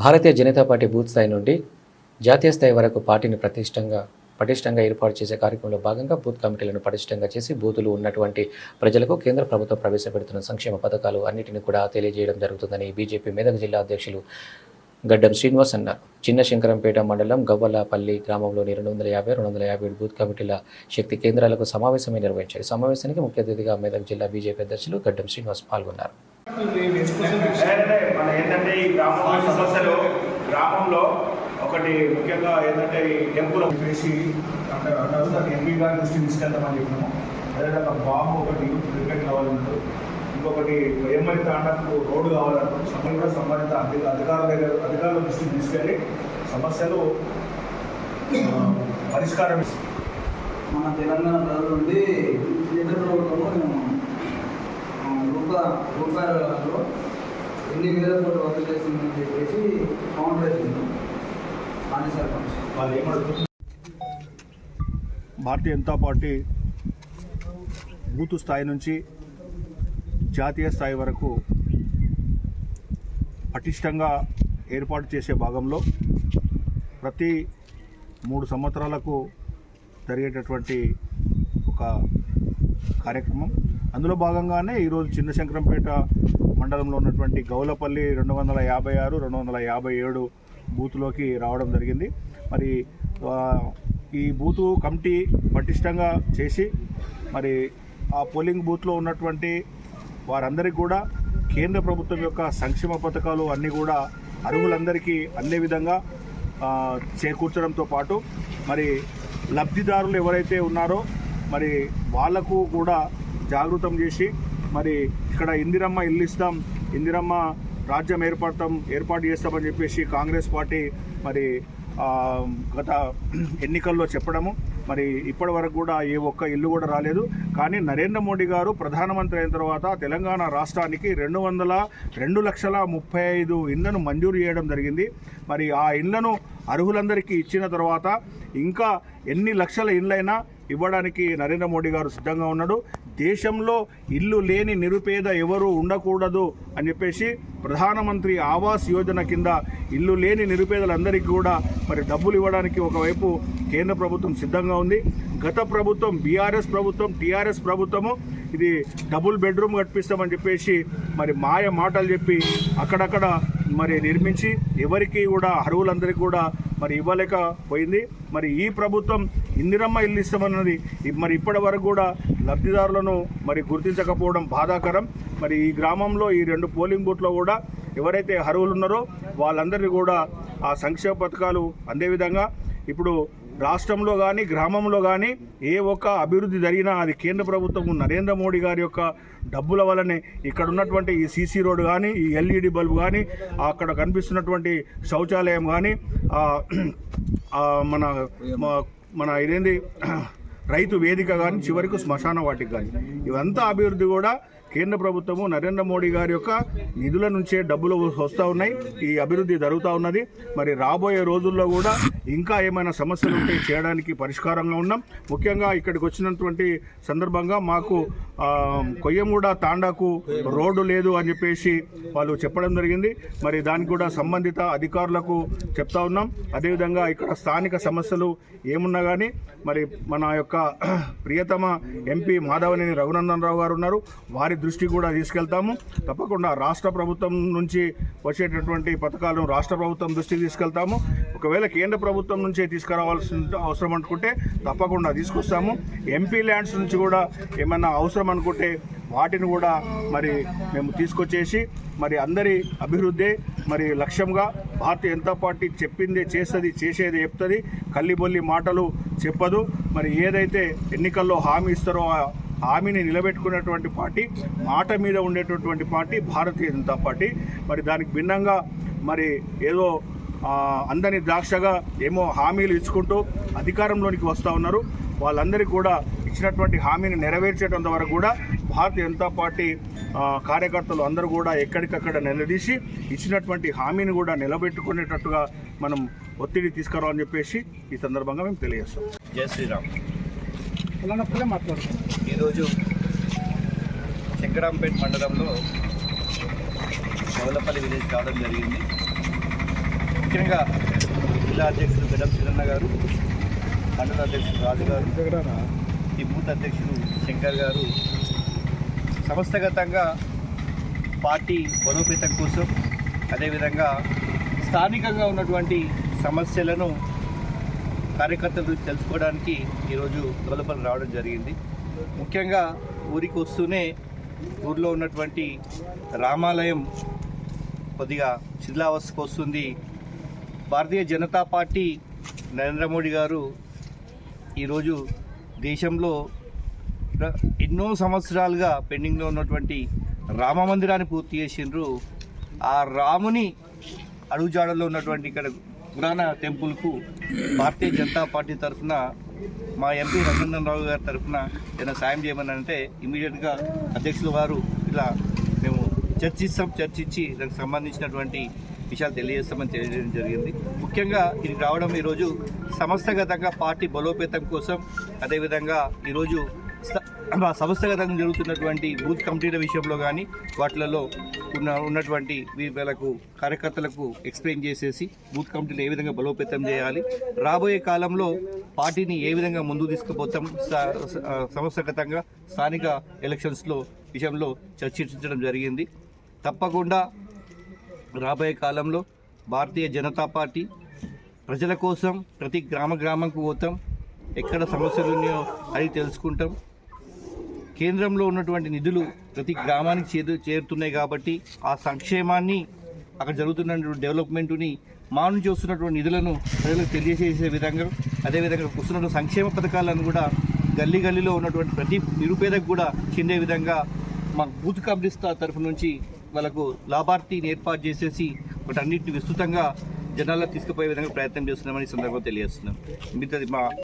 Bharatiya Janata party booth స్థాయి నుండి జాతీయ స్థాయి వరకు పార్టీని పటిష్టంగా ఏర్పాటు చేసే కార్యక్రమంలో భాగంగా బూత్ కమిటీలను పటిష్టంగా చేసి బూతులు ఉన్నటువంటి ప్రజలకు కేంద్ర ప్రభుత్వం ప్రవేశపెడుతున్న సంక్షేమ పథకాలు అన్నింటినీ కూడా తెలియజేయడం జరుగుతుందని బీజేపీ మెదక్ జిల్లా అధ్యక్షులు గడ్డం శ్రీనివాస్ అన్నారు. చిన్న శంకరంపేట మండలం గవ్వలపల్లి గ్రామంలోని 250 బూత్ కమిటీల శక్తి కేంద్రాలకు సమావేశమే నిర్వహించారు. సమావేశానికి ముఖ్య అతిథిగా మెదక్ జిల్లా బీజేపీ అధ్యక్షులు గడ్డం శ్రీనివాస్ పాల్గొన్నారు. గ్రామంలో ఒకటి ముఖ్యంగా ఏంటంటే ఈ టెంపుల్ చెప్పేసి అంటే ఎంపీ గారి దృష్టి తీసుకెళ్తామని చెప్పినాము. అదేవిధంగా బాంబు ఒకటి క్రికెట్ కావాలంటూ, ఇంకొకటి వేమరి తాండకు రోడ్డు కావాలంటూ కూడా సంబంధిత అధికారుల దృష్టికి తీసుకెళ్ళి సమస్యలు పరిష్కారం. మన తెలంగాణ ప్రజల నుండి కేంద్ర ప్రభుత్వము రూపాయలలో ఎన్ని వేల కోట్లు వసూలు చేస్తుందని చెప్పేసి కౌంటర్ వేసింది. వాళ్ళు ఏమడుగుతుంది? భారతీయ జనతా పార్టీ బూత్ స్థాయి నుంచి జాతీయ స్థాయి వరకు పటిష్టంగా ఏర్పాటు చేసే భాగంలో ప్రతి 3 సంవత్సరాలకు జరిగేటటువంటి ఒక కార్యక్రమం. అందులో భాగంగానే ఈరోజు చిన్న శంకరంపేట మండలంలో ఉన్నటువంటి గౌలపల్లి 256, 257 బూత్లోకి రావడం జరిగింది. మరి ఈ బూతు కమిటీ పటిష్టంగా చేసి మరి ఆ పోలింగ్ బూత్లో ఉన్నటువంటి వారందరికీ కూడా కేంద్ర ప్రభుత్వం యొక్క సంక్షేమ పథకాలు అన్నీ కూడా అర్హులందరికీ అన్ని విధంగా చేకూర్చడంతో పాటు మరి లబ్ధిదారులు ఎవరైతే ఉన్నారో మరి వాళ్లకు కూడా జాగృతం చేసి మరి ఇక్కడ ఇందిరమ్మ ఇల్లు ఇస్తాం, ఇందిరమ్మ రాజ్యం ఏర్పాటు చేస్తామని చెప్పేసి కాంగ్రెస్ పార్టీ మరి గత ఎన్నికల్లో చెప్పడము. మరి ఇప్పటి వరకు కూడా ఏ ఒక్క ఇల్లు కూడా రాలేదు. కానీ నరేంద్ర మోడీ గారు ప్రధానమంత్రి అయిన తర్వాత తెలంగాణ రాష్ట్రానికి 2,02,35,000 ఇళ్లను మంజూరు చేయడం జరిగింది. మరి ఆ ఇళ్లను అర్హులందరికీ ఇచ్చిన తర్వాత ఇంకా ఎన్ని లక్షల ఇళ్ళైనా ఇవ్వడానికి నరేంద్ర మోడీ గారు సిద్ధంగా ఉన్నాడు. దేశంలో ఇల్లు లేని నిరుపేద ఎవరు ఉండకూడదు అని చెప్పేసి ప్రధానమంత్రి ఆవాస్ యోజన కింద ఇల్లు లేని నిరుపేదలందరికీ కూడా మరి డబ్బులు ఇవ్వడానికి ఒకవైపు కేంద్ర ప్రభుత్వం సిద్ధంగా ఉంది. గత ప్రభుత్వం బీఆర్ఎస్ ప్రభుత్వం, టీఆర్ఎస్ ప్రభుత్వము ఇది డబుల్ బెడ్రూమ్ కట్టిస్తామని చెప్పేసి మరి మాయ మాటలు చెప్పి అక్కడక్కడ మరి నిర్మించి ఎవరికి కూడా అర్హులందరికీ కూడా మరి ఇవ్వలేకపోయింది. మరి ఈ ప్రభుత్వం ఇందిరమ్మ ఇల్లు ఇస్తామన్నది మరి ఇప్పటి వరకు కూడా లబ్ధిదారులను మరి గుర్తించకపోవడం బాధాకరం. మరి ఈ గ్రామంలో ఈ 2 పోలింగ్ బూత్లో కూడా ఎవరైతే అర్హులు ఉన్నారో వాళ్ళందరినీ కూడా ఆ సంక్షేమ పథకాలు అందే విధంగా ఇప్పుడు రాష్ట్రంలో కానీ గ్రామంలో కానీ ఏ ఒక్క అభివృద్ధి జరిగినా అది కేంద్ర ప్రభుత్వం నరేంద్ర మోడీ గారి యొక్క డబ్బుల వల్లనే. ఇక్కడ ఉన్నటువంటి ఈ సీసీ రోడ్ కానీ, ఈ ఎల్ఈడి బల్బు కానీ, అక్కడ కనిపిస్తున్నటువంటి శౌచాలయం కానీ, మన ఇదేంది రైతు వేదిక కానీ, చివరికి శ్మశాన వాటికి కానీ, ఇవంతా అభివృద్ధి కూడా కేంద్ర ప్రభుత్వము నరేంద్ర మోడీ గారి యొక్క నిధుల నుంచే డబ్బులు వస్తూ ఉన్నాయి. ఈ అభివృద్ధి జరుగుతూ ఉన్నది. మరి రాబోయే రోజుల్లో కూడా ఇంకా ఏమైనా సమస్యలు ఉంటే చేయడానికి పరిష్కారంగా ఉన్నాం. ముఖ్యంగా ఇక్కడికి వచ్చినటువంటి సందర్భంగా మాకు కొయ్యమూడ తాండాకు రోడ్డు లేదు అని చెప్పేసి వాళ్ళు చెప్పడం జరిగింది. మరి దానికి కూడా సంబంధిత అధికారులకు చెప్తా ఉన్నాం. అదేవిధంగా ఇక్కడ స్థానిక సమస్యలు ఏమున్నా కానీ మరి మన యొక్క ప్రియతమ ఎంపీ మాధవనేని రఘునందన్ రావు గారు ఉన్నారు, వారి దృష్టి కూడా తీసుకెళ్తాము. తప్పకుండా రాష్ట్ర ప్రభుత్వం నుంచి వచ్చేటటువంటి పథకాలను రాష్ట్ర ప్రభుత్వం దృష్టికి తీసుకెళ్తాము. ఒకవేళ కేంద్ర ప్రభుత్వం నుంచే తీసుకురావాల్సిన అవసరం అనుకుంటే తప్పకుండా తీసుకొస్తాము. ఎంపీ ల్యాండ్స్ నుంచి కూడా ఏమైనా అవసరం అనుకుంటే వాటిని కూడా మరి మేము తీసుకొచ్చేసి మరి అందరి అభివృద్ధి మరి లక్ష్యంగా భారతీయ జనతా పార్టీ చెప్పిందే చేస్తుంది, చేసేది చెప్తుంది, కల్లిబొల్లి మాటలు చెప్పదు. మరి ఏదైతే ఎన్నికల్లో హామీ ఇస్తారో ఆ హామీని నిలబెట్టుకునేటువంటి పార్టీ, మాట మీద ఉండేటటువంటి పార్టీ భారతీయ జనతా పార్టీ. మరి దానికి భిన్నంగా మరి ఏదో అందని ద్రాక్షగా ఏమో హామీలు ఇచ్చుకుంటూ అధికారంలోనికి వస్తూ ఉన్నారు. వాళ్ళందరికీ కూడా ఇచ్చినటువంటి హామీని నెరవేర్చేటంత వరకు కూడా భారతీయ జనతా పార్టీ కార్యకర్తలు అందరూ కూడా ఎక్కడికక్కడ నిలదీసి ఇచ్చినటువంటి హామీని కూడా నిలబెట్టుకునేటట్టుగా మనం ఒత్తిడి తీసుకురావాలని చెప్పేసి ఈ సందర్భంగా మేము తెలియజేస్తాం. జై శ్రీరామ్. ఈరోజు శంకరంపేట మండలంలో గౌలపల్లి విలేజ్ కావడం జరిగింది. ముఖ్యంగా జిల్లా అధ్యక్షుడు గడ్డం శ్రీరన్న గారు, మండల అధ్యక్షుడు రాజు గారు, ఈ బూత్ అధ్యక్షుడు శంకర్ గారు సంస్థాగతంగా పార్టీ బలోపేతం కోసం, అదేవిధంగా స్థానికంగా ఉన్నటువంటి సమస్యలను కార్యకర్తలు తెలుసుకోవడానికి ఈరోజు లోపల రావడం జరిగింది. ముఖ్యంగా ఊరికి వస్తూనే ఊర్లో ఉన్నటువంటి రామాలయం కొద్దిగా శిథిలావస్థకు వస్తుంది. భారతీయ జనతా పార్టీ నరేంద్ర మోడీ గారు ఈరోజు దేశంలో ఎన్నో సంవత్సరాలుగా పెండింగ్లో ఉన్నటువంటి రామ మందిరాన్ని పూర్తి చేసిండ్రు. ఆ రాముని అడుగుజాడల్లో ఉన్నటువంటి ఇక్కడ పురాణ టెంపుల్కు భారతీయ జనతా పార్టీ తరఫున మా ఎంపీ రఘునందన్ రావు గారి తరఫున ఏదైనా సాయం చేయమని అంటే ఇమీడియట్గా అధ్యక్షుల వారు ఇలా మేము చర్చించి దానికి సంబంధించినటువంటి విషయాలు తెలియజేస్తామని తెలియజేయడం జరిగింది. ముఖ్యంగా ఇది రావడం ఈరోజు సంస్థాగతంగా పార్టీ బలోపేతం కోసం, అదేవిధంగా ఈరోజు సంస్థాగతంగా జరుగుతున్నటువంటి బూత్ కమిటీల విషయంలో కానీ వాటిలలో ఉన్నటువంటి వీళ్ళకు కార్యకర్తలకు ఎక్స్ప్లెయిన్ చేసేసి బూత్ కమిటీలు ఏ విధంగా బలోపేతం చేయాలి, రాబోయే కాలంలో పార్టీని ఏ విధంగా ముందుకు తీసుకుపోతాం, సంస్థాగతంగా స్థానిక ఎలక్షన్స్లో విషయంలో చర్చించడం జరిగింది. తప్పకుండా రాబోయే కాలంలో భారతీయ జనతా పార్టీ ప్రజల కోసం ప్రతి గ్రామంకు పోతాం, ఎక్కడ సమస్యలు ఉన్నాయో అది తెలుసుకుంటాం. కేంద్రంలో ఉన్నటువంటి నిధులు ప్రతి గ్రామానికి చేరుతున్నాయి కాబట్టి ఆ సంక్షేమాన్ని, అక్కడ జరుగుతున్న డెవలప్మెంటుని, మా నుంచి వస్తున్నటువంటి నిధులను ప్రజలకు తెలియజేసే విధంగా, అదేవిధంగా వస్తున్న సంక్షేమ పథకాలను కూడా గల్లీలో ఉన్నటువంటి ప్రతి నిరుపేదకు కూడా చెందే విధంగా మా బూత్ కమిటీస్ తరఫు నుంచి వాళ్ళకు లాభార్థిని ఏర్పాటు చేసేసి వాటన్నిటిని విస్తృతంగా జనాల్లో తీసుకుపోయే విధంగా ప్రయత్నం చేస్తున్నామని ఈ సందర్భంగా తెలియజేస్తున్నాం. మిగతాది మా